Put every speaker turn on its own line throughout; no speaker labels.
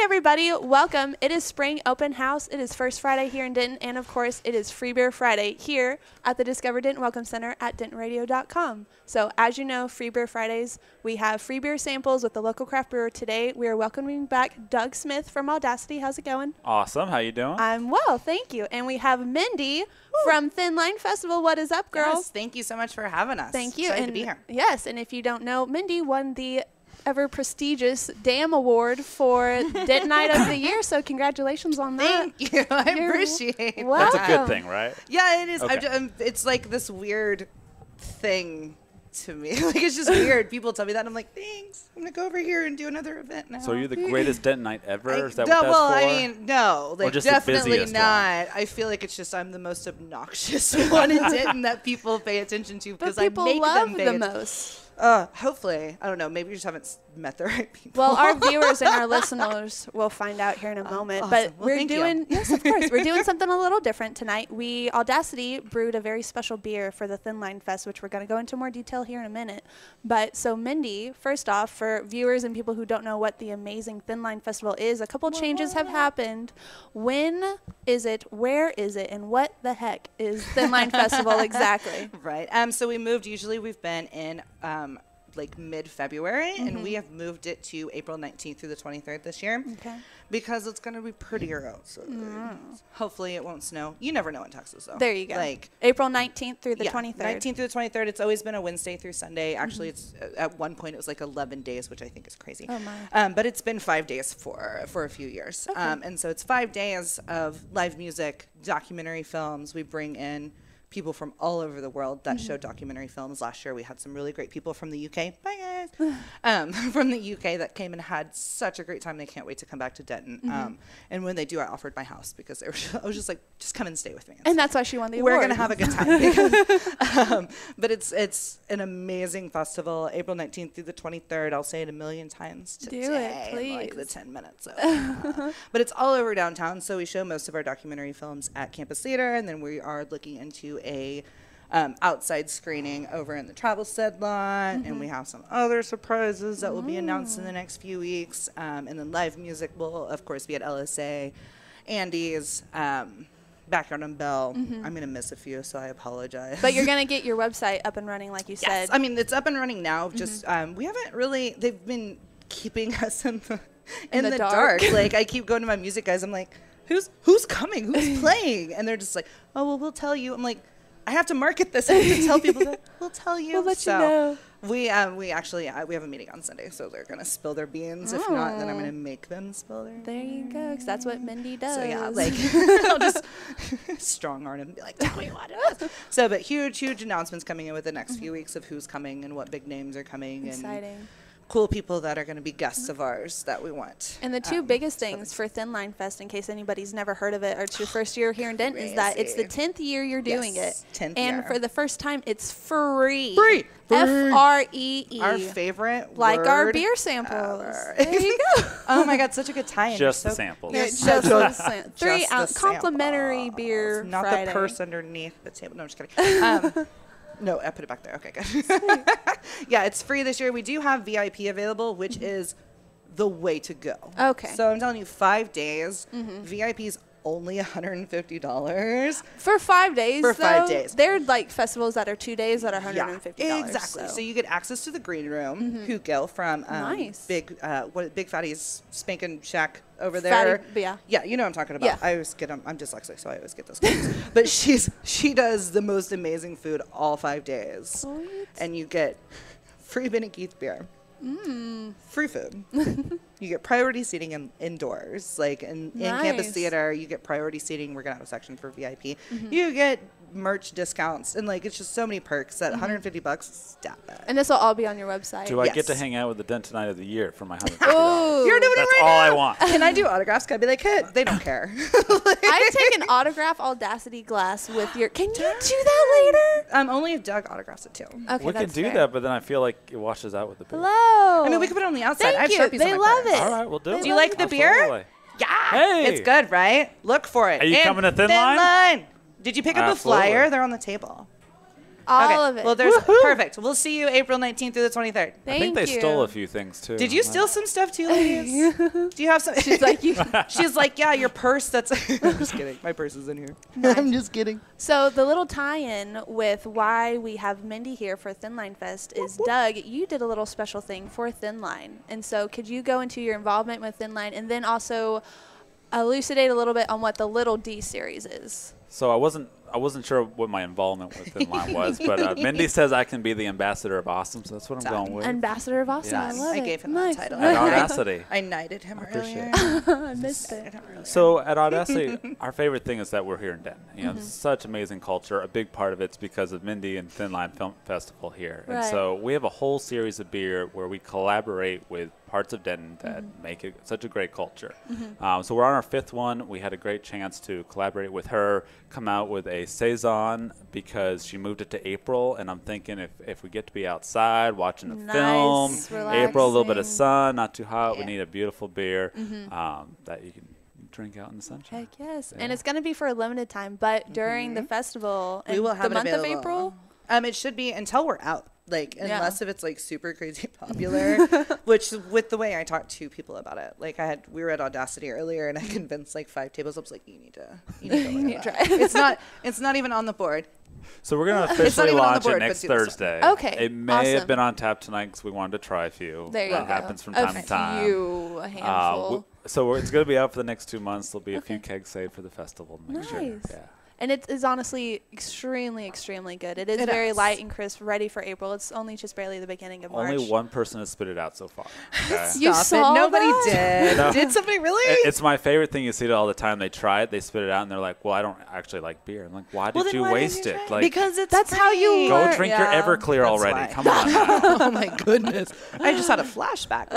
everybody, welcome. It is spring open house. It is first Friday here in Denton, and of course, it is Free Beer Friday here at the Discover Denton Welcome Center at DentonRadio.com. So, as you know, Free Beer Fridays, we have free beer samples with the local craft brewer. Today, we are welcoming back Doug Smith from Audacity. How's it going?
Awesome. How you doing?
I'm well, thank you. And we have Mindy from Thin Line Festival. What is up, girl?
Yes, thank you so much for having us.
Thank you.
Excited to be here.
Yes, and if you don't know, Mindy won the ever prestigious DAM Award for Denton Night of the Year, so congratulations on that.
Thank you. I appreciate that.
Welcome.
That's a good thing, right?
Yeah, it is.
Okay.
It's like this weird thing to me. Like, it's just weird. People tell me that, and I'm like, thanks. I'm going to go over here and do another event now.
So are you the greatest Dentonite ever? Is that
no,
what that's
well,
for?
I mean, no. Like,
just the
definitely
busiest
not. I feel like it's just I'm the most obnoxious one in Denton that people pay attention to because I
people
make
love
them pay
the
attention.
most.
Hopefully. I don't know. Maybe you just haven't met the right people.
Well, our viewers and our listeners will find out here in a moment.
Awesome.
But
Well,
we're
thank
doing,
you.
yes, of course, we're doing something a little different tonight. Audacity brewed a very special beer for the Thin Line Fest, which we're going to go into more detail here in a minute. But so Mindy, first off, for viewers and people who don't know what the amazing Thin Line Festival is, a couple changes have happened. When is it? Where is it? And what the heck is Thin Line Festival exactly?
Right. So we moved. Usually we've been in like mid-February, and we have moved it to April 19th through the 23rd this year.
Okay.
Because it's going to be prettier outside. Hopefully it won't snow. You never know in Texas, though.
There you go.
Like
April 19th through the 23rd.
19th through the 23rd. It's always been a Wednesday through Sunday. Actually, it's at one point it was like 11 days, which I think is crazy.
Oh, my.
But it's been 5 days for a few years.
Okay.
And so it's 5 days of live music, documentary films. We bring in people from all over the world that show documentary films. Last year we had some really great people from the UK. Bye guys. From the UK that came and had such a great time. They can't wait to come back to Denton. And when they do, I offered my house because I was just like, just come and stay with me.
And that's why she won the award.
We're gonna have a good time. But it's an amazing festival. April 19th through the 23rd. I'll say it a million times today.
Do it, please.
In like the 10 minutes. But it's all over downtown. So we show most of our documentary films at Campus Theater, and then we are looking into a outside screening over in the Travelstead lot, and we have some other surprises that will be announced in the next few weeks. And then live music will, of course, be at LSA, Andy's, Backyard and Bell. I'm going to miss a few, so I apologize.
But you're going to get your website up and running, like you said.
I mean, it's up and running now. Just we haven't really. They've been keeping us in the dark. Like, I keep going to my music guys. I'm like, who's coming? Who's playing? And they're just like, oh well, we'll tell you. I'm like, I have to market this. I have to tell people that we'll tell you.
We'll let you know.
We actually we have a meeting on Sunday, so they're gonna spill their beans. If not, then I'm gonna make them spill their.
There you go, because that's what Mindy does.
So yeah, like I'll just strong arm and be like, tell me what it is. So, but huge announcements coming in with the next few weeks of who's coming and what big names are coming.
Exciting.
And cool people that are going to be guests of ours that we want.
And the two biggest things for Thin Line Fest, in case anybody's never heard of it or it's your first year here in Denton, is that it's the 10th year you're doing it.
10th
and
year.
For the first time, it's free.
Free.
F-R-E-E.
Our favorite
like
word
our beer samples. There you go.
Oh my God, such a good tie-in.
Just the samples.
Yeah, just the 3 ounce
the
complimentary
samples.
beer
Not
Friday.
the purse underneath the table. No, I'm just kidding. No, I put it back there. Okay, good. Yeah, it's free this year. We do have VIP available, which is the way to go.
Okay.
So I'm telling you, 5 days. VIP's only $150.
For 5 days,
For 5
though,
days.
There are like festivals that are 2 days that are $150.
Yeah, exactly. So you get access to the green room, Hugo from
Nice.
Big Fatty's Spankin' Shack over there.
Fatty, yeah.
Yeah, you know what I'm talking about.
Yeah.
I always get them. I'm dyslexic, so I always get those guys. But she does the most amazing food all 5 days.
Sweet.
And you get free Ben and Keith beer. Free food. You get priority seating indoors. Like in Campus Theater, you get priority seating. We're going to have a section for VIP. You get merch discounts. And like, it's just so many perks that $150 is that bad.
And this will all be on your website.
Do I
Yes.
get to hang out with the Denton Night of the Year for my $150?
Oh,
You're doing
That's
it right
all
now.
I want.
Can I do autographs? Can I be like, hey, they don't care.
I take an autograph Audacity glass with your. Can you do that later?
Only if Doug autographs it too.
Okay,
We can
that's
do
fair.
that, but then I feel like it washes out with the beer.
Hello.
I mean, we could put it on the outside.
Thank
I have
you.
Sharpies
They
on my
love
purse.
it.
All right, we'll do it.
Do you like the beer?
Absolutely.
Yeah.
Hey.
It's good, right? Look for it.
Are you
And
coming to Thin Line?
Did you pick up a
Absolutely.
flyer? They're on the table.
All of it.
Well, there's perfect. We'll see you April 19th through the 23rd.
I think they stole a few things too.
Did you steal some stuff too, ladies? Do you have some?
She's like,
She's like, yeah, your purse. That's. I'm just kidding. My purse is in here. I'm just kidding.
So the little tie-in with why we have Mindy here for Thin Line Fest is, Doug, you did a little special thing for Thin Line. And so could you go into your involvement with Thin Line and then also elucidate a little bit on what the Little D series is?
So I wasn't sure what my involvement with Thin Line was, but Mindy says I can be the ambassador of awesome, so that's what I'm going with.
Ambassador of Awesome.
Yes.
I love it.
I gave him
Nice.
that title.
At Audacity.
I knighted him earlier.
I missed it.
So at Audacity, our favorite thing is that we're here in Denton. You know, it's such amazing culture. A big part of it's because of Mindy and Thin Line Film Festival here.
Right.
And so we have a whole series of beer where we collaborate with parts of Denton that make it such a great culture. So we're on our 5th one. We had a great chance to collaborate with her, come out with a Saison because she moved it to April. And I'm thinking if we get to be outside watching a film, April, a little bit of sun, not too hot, we need a beautiful beer that you can drink out in the sunshine.
Heck yes. Yeah. And it's going to be for a limited time, but during the festival,
we will have
the month
available.
of April?
It should be until we're out. Like, unless if it's like super crazy popular, which with the way I talked to people about it, like we were at Audacity earlier and I convinced like 5 tables. I was like, you need to try. It's not even on the board.
So we're going to officially launch it next Thursday.
Okay.
It may have been on tap tonight because we wanted to try a few.
There you
that
go.
happens from time to time.
A handful.
So it's going to be out for the next 2 months. There'll be a few kegs saved for the festival to make sure. Yeah.
And it is honestly extremely, extremely good. It is very light and crisp, ready for April. It's only just barely the beginning of March.
Only one person has spit it out so far. Okay?
You saw it?
Nobody did.
No.
Did somebody really?
It's my favorite thing. You see it all the time. They try it, they spit it out, and they're like, well, I don't actually like beer. I'm like, why did you waste it? Like,
because
that's how you
go
learn.
drink your Everclear already.
Why.
Come on now.
Oh, my goodness. I just had a flashback.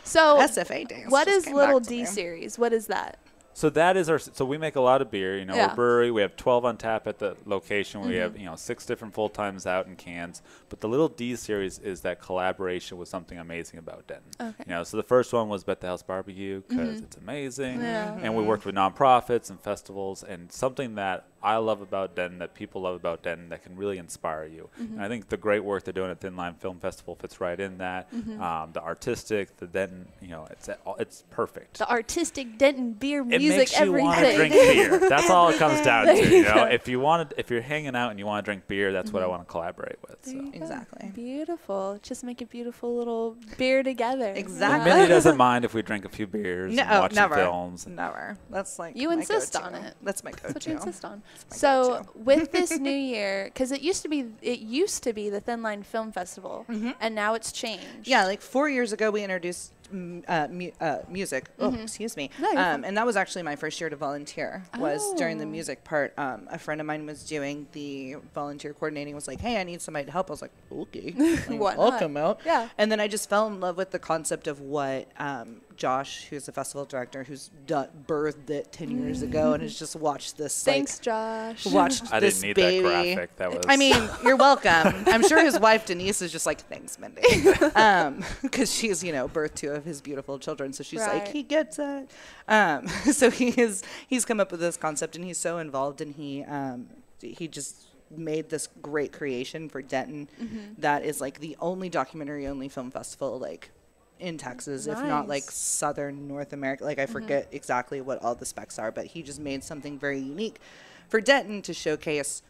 So
SFA dance.
What is Little D series? What is that?
So that is our. So we make a lot of beer. You know, we're a brewery. We have 12 on tap at the location. We have 6 different full times out in cans. But the Little D series is that collaboration with something amazing about Denton.
Okay.
You know, so the first one was Bet the House Barbecue because it's amazing, and we worked with nonprofits and festivals, and something that I love about Denton, that people love about Denton, that can really inspire you. And I think the great work they're doing at Thin Line Film Festival fits right in that. The artistic, the Denton, you know, it's perfect.
The artistic Denton beer,
It
music,
makes you
everything.
want to drink beer. That's all it comes down to. You know, if you're hanging out and you want to drink beer, that's what I want to collaborate with. So.
Exactly.
Beautiful. Just make a beautiful little beer together.
Exactly.
Mindy doesn't mind if we drink a few beers and watch some films.
Never. That's like
you
my
insist
go-to.
on it.
That's my go-to.
That's what you insist on.
So
So with this new year, because it used to be the Thin Line Film Festival, and now it's changed.
Yeah, like 4 years ago, we introduced music. Oh, excuse me.
No, you're fine.
And that was actually my first year to volunteer. Was during the music part. A friend of mine was doing the volunteer coordinating. Was like, hey, I need somebody to help. I was like, okay,
Why
I'll
not?
come out.
Yeah.
And then I just fell in love with the concept of what Josh, who's the festival director, who's birthed it 10 years ago, and has just watched this.
Thanks, Josh.
Watched
I
this
didn't need
baby.
that graphic. That was.
I mean, you're welcome. I'm sure his wife Denise is just like, thanks, Mindy, because she's birthed 2 of his beautiful children, so she's like, he gets it. So he's come up with this concept, and he's so involved, and he just made this great creation for Denton that is like the only documentary-only film festival like in Texas, if not like Southern North America. Like I forget exactly what all the specs are, but he just made something very unique for Denton to showcase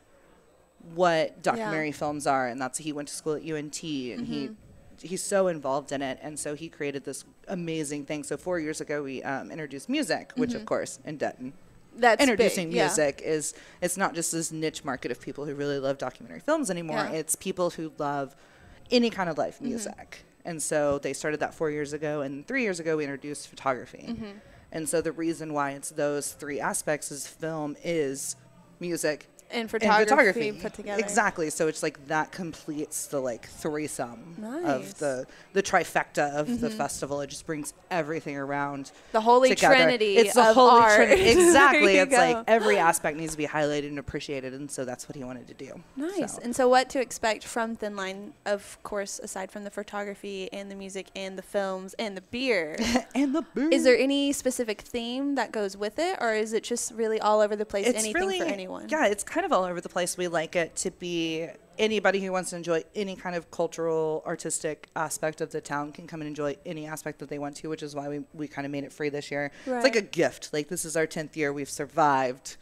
what documentary films are, and that's he went to school at UNT, and he's so involved in it, and so he created this amazing thing. So 4 years ago, we introduced music, which of course in Denton,
That's
introducing
big, yeah.
music it's not just this niche market of people who really love documentary films anymore.
Yeah.
It's people who love any kind of live music. And so they started that 4 years ago, and 3 years ago we introduced photography. And so the reason why it's those 3 aspects is film, is music,
And photography put together.
Exactly. So it's like that completes the like threesome of the trifecta of the festival. It just brings everything around.
The holy
together.
trinity
It's the
of
holy
art.
trinity. Exactly.
There
It's
you
like
go.
every aspect needs to be highlighted and appreciated, and so that's what he wanted to do.
Nice.
So.
And so what to expect from Thin Line, of course, aside from the photography and the music and the films and the beer.
And the beer.
Is there any specific theme that goes with it, or is it just really all over the place,
It's
anything
really,
for anyone?
Yeah, it's kind kind of all over the place. We like it to be anybody who wants to enjoy any kind of cultural, artistic aspect of the town can come and enjoy any aspect that they want to, which is why we kind of made it free this year.
Right.
It's like a gift. Like, this is our 10th year. We've survived.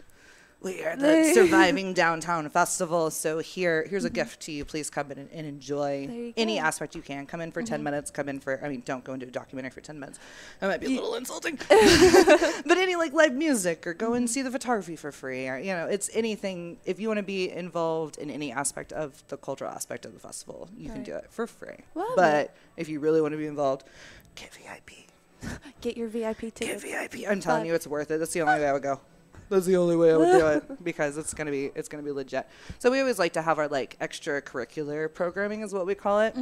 We are the surviving downtown festival. So here's a gift to you. Please come in and enjoy any aspect you can. Come in for 10 minutes. Come in for, I mean, don't go into a documentary for 10 minutes. That might be a little insulting. But any like live music, or go and see the photography for free, or, you know, it's anything. If you want to be involved in any aspect of the cultural aspect of the festival, you can do it for free. But if you really want to be involved, get VIP.
Get your VIP ticket.
Get VIP. I'm telling you, it's worth it. That's the only way I would go. That's the only way I would do it, because it's gonna be legit. So we always like to have our like extracurricular programming, is what we call it.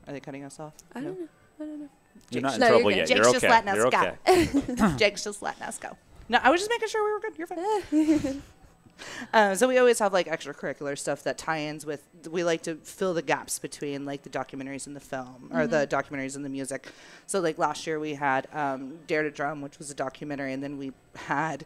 Are they cutting us off?
I don't know.
You're not in trouble yet.
Jake's
You're
just
okay.
letting us
You're
go.
okay.
Jake's just letting us go. No, I was just making sure we were good. You're fine. So we always have like extracurricular stuff that tie-ins with. We like to fill the gaps between like the documentaries and the film, or the documentaries and the music. So like last year we had Dare to Drum, which was a documentary, and then we had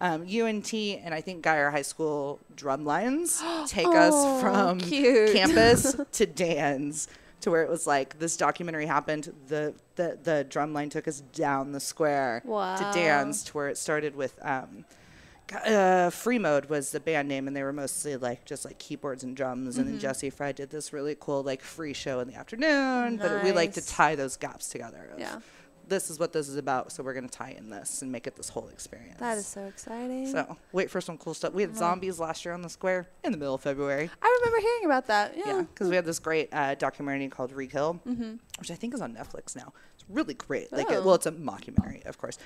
UNT and I think Geyer High School Drumlines take us from campus to Dan's, to where it was like this documentary happened. The drumline took us down the square to Dan's, to where it started with Free Mode was the band name, and they were mostly like just like keyboards and drums. And then Jesse Fry did this really cool like free show in the afternoon. But we like to tie those gaps together. This is what this is about, so we're going to tie in this and make it this whole experience.
That is so exciting.
So wait for some cool stuff. We had zombies last year on the square in the middle of February.
I remember hearing about that. Yeah,
because we had this great documentary called Rekill, which I think is on Netflix now. It's really great. Like, well, it's a mockumentary, of course.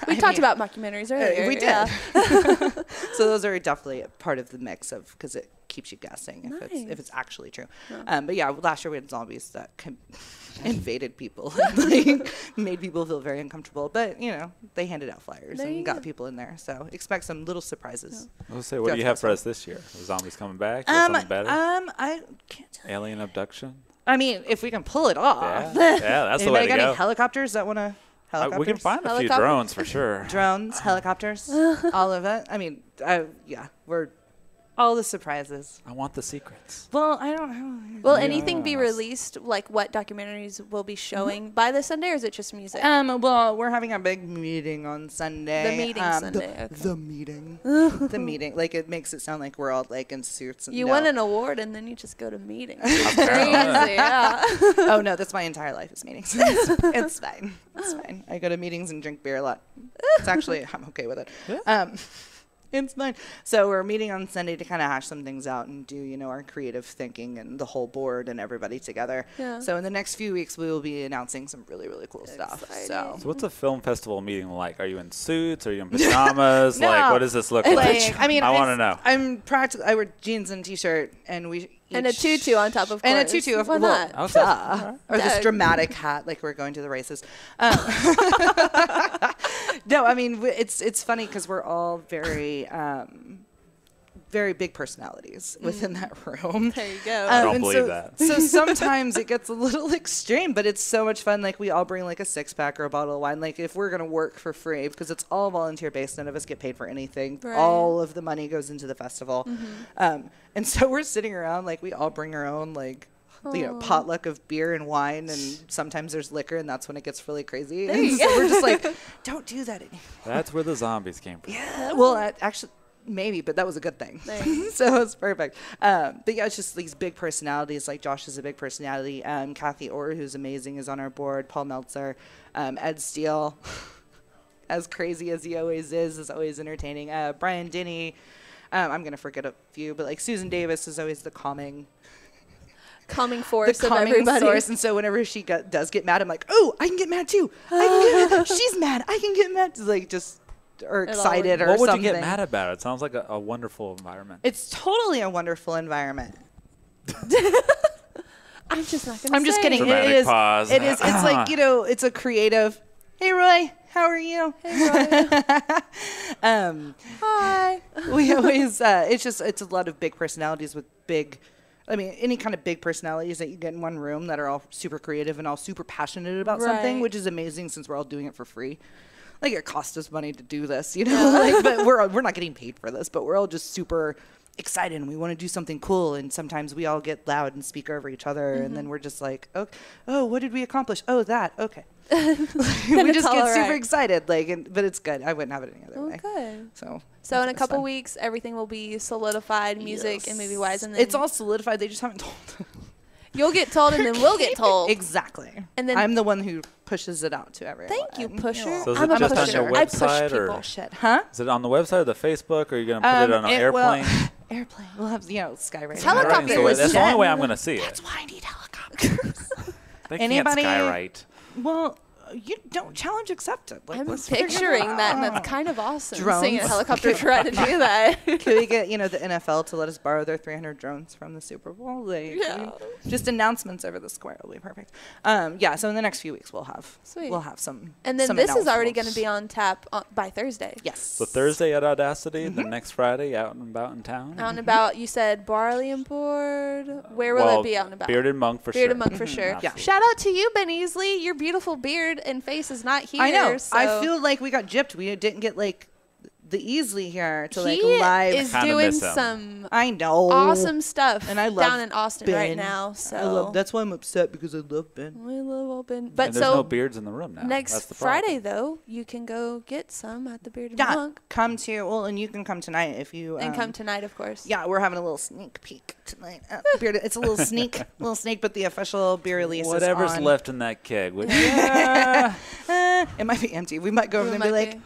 We talked about mockumentaries earlier.
We did. So those are definitely a part of the mix of, because it keeps you guessing if it's actually true. But yeah, last year we had zombies that invaded people, like made people feel very uncomfortable. But you know, they handed out flyers and got people in there. So expect some little surprises.
Let's say, what do you have for us this year? Are zombies coming back? Something better?
I can't tell.
Alien abduction?
I mean, if we can pull it off.
Yeah, that's the way to
got
go.
Any helicopters that want to?
We can find a few drones for sure.
Drones, helicopters, all of it. I mean, we're all the surprises.
I want the secrets.
Well, I don't know.
Will anything be released, like what documentaries will be showing by this Sunday, or is it just music?
Well, we're having a big meeting on Sunday.
The meeting Sunday.
The meeting. The meeting. Like, it makes it sound like we're all like in suits.
You won an award and then you just go to meetings. It's crazy, yeah.
Oh no, that's my entire life is meetings. It's fine. It's fine. I go to meetings and drink beer a lot. It's actually, I'm okay with it. Yeah. It's fine. So we're meeting on Sunday to kind of hash some things out and do, you know, our creative thinking and the whole board and everybody together. Yeah. So in the next few weeks, we will be announcing some really, really cool stuff. So
what's a film festival meeting like? Are you in suits? Are you in pajamas?
No.
Like, what does this look like?
I mean,
I want to know.
I'm practically, I wear jeans and t-shirt, and we
and a tutu on top, of course.
And a tutu, of course.
Well,
or this dramatic hat, like we're going to the races. No, I mean, it's funny because we're all very very big personalities within that room.
There you go.
I don't believe that.
So sometimes it gets a little extreme, but it's so much fun. Like, we all bring like a 6-pack or a bottle of wine. Like, if we're going to work for free, because it's all volunteer based, none of us get paid for anything. Right. All of the money goes into the festival. And so we're sitting around, like, we all bring our own, like, you know, potluck of beer and wine, and sometimes there's liquor, and that's when it gets really crazy. And so we're just like, don't do that anymore.
That's where the zombies came from.
Yeah. Well, actually, maybe, but that was a good thing. So it's perfect. But yeah, it's just these big personalities. Like, Josh is a big personality. Kathy Orr, who's amazing, is on our board. Paul Meltzer, Ed Steele, as crazy as he always is always entertaining. Brian Denny. I'm going to forget a few, but like Susan Davis is always the calming force of everybody. And so whenever she does get mad, I'm like, oh, I can get mad too. She's mad. I can get mad. Like, just or excited or something.
What would you get mad about? It sounds like a wonderful environment.
It's totally a wonderful environment.
I'm just not going to say.
I'm just kidding.
Dramatic
it is.
Pause.
It is. It's like, you know, it's a creative. Hey, Roy. How are you?
Hey, Roy. Hi.
We always. It's a lot of big personalities with big. I mean, any kind of big personalities that you get in one room that are all super creative and all super passionate about something, which is amazing since we're all doing it for free. like it cost us money to do this, you know, like, but we're not getting paid for this, but we're all just super excited and we want to do something cool. And sometimes we all get loud and speak over each other. And then we're just like, oh, what did we accomplish? Oh, that. Okay. We just get super excited, like, but it's good. I wouldn't have it any other way.
Good.
So
in a couple weeks, everything will be solidified, music and movie wise, and then
it's all solidified. They just haven't told.
You'll get told, and then we'll get told.
Exactly.
And then
I'm the one who pushes it out to everyone.
Thank you, pusher.
So is
I'm
it
a
just on
pusher.
your
I push
website
people.
or
Shit, huh?
is it on the website or the Facebook, or are you going to put it on an airplane?
Airplane. We'll have skywriting.
Helicopter
So
is
that's the
jet.
only way I'm going to see it.
That's why I need helicopters.
They
Anybody-
can't skywrite.
Well, you don't challenge accepted. Like,
I'm
let's figure it
picturing that, and
out.
that's kind of awesome.
Drones.
Seeing a helicopter try to do that.
Can we get, the NFL to let us borrow their 300 drones from the Super Bowl? Like, just announcements over the square will be perfect. So in the next few weeks we'll have some.
And then
some
this is already going
announcements.
to be on tap by Thursday.
Yes.
So Thursday at Audacity, the next Friday out and about in town.
Out and about. You said Barley and Board. Where will it be out and about?
Bearded Monk for sure.
Bearded Monk for sure.
Yeah.
Shout out to you, Ben Easley. Your beautiful beard and face is not here.
I know.
So
I feel like we got gypped. We didn't get the Easley here to
he
live.
is
Kinda
doing
miss him.
some
I know.
awesome stuff
And I love
down in Austin right
Ben.
now. So
That's why I'm upset, because I love Ben.
we love all Ben. But
And there's
so
no beards in the room now. That's
next
the problem.
Friday though, you can go get some at the Bearded
Yeah,
Monk
come to and you can come tonight if you
and come tonight, of course.
Yeah, we're having a little sneak peek tonight. Bearded. It's a little sneak, but the official beer release
Whatever's
is on.
left in that keg. Which,
It might be empty. We might go over
We
there and be
might
like,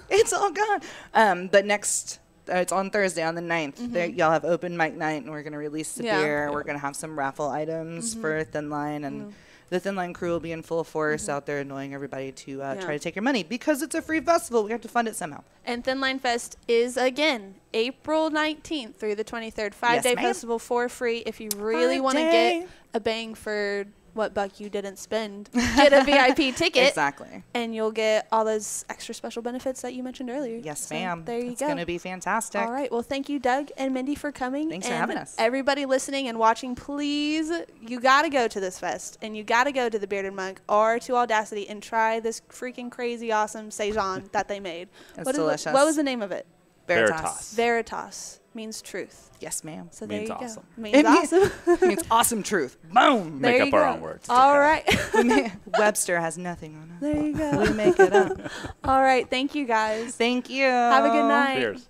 it's all gone. But next, it's on Thursday on the 9th. There, y'all have open mic night, and we're going to release the beer. We're going to have some raffle items for Thin Line, and the Thin Line crew will be in full force out there annoying everybody to try to take your money, because it's a free festival. We have to fund it somehow.
And Thin Line Fest is, again, April 19th through the 23rd. 5-day
ma'am.
festival for free. If you really want to get a bang for what buck you didn't spend, get a VIP ticket.
Exactly.
And you'll get all those extra special benefits that you mentioned earlier.
Yes,
So
ma'am.
there you
It's
go.
going to be fantastic.
All right. Well, thank you, Doug and Mindy, for coming.
Thanks for
and
having us.
Everybody listening and watching, please, you got to go to this fest. And you got to go to the Bearded Monk or to Audacity and try this freaking crazy, awesome Saison that they made.
It's
What
delicious.
What was the name of it?
Veritas.
Veritas means truth.
Yes, ma'am.
So
Means
there you
awesome.
go. Means
It means-
awesome.
It means awesome truth. Boom.
There
Make
you
up our
go.
own words.
All right.
Webster has nothing on us.
There you go.
We make it up.
All right. Thank you, guys.
Thank you.
Have a good night.
Cheers.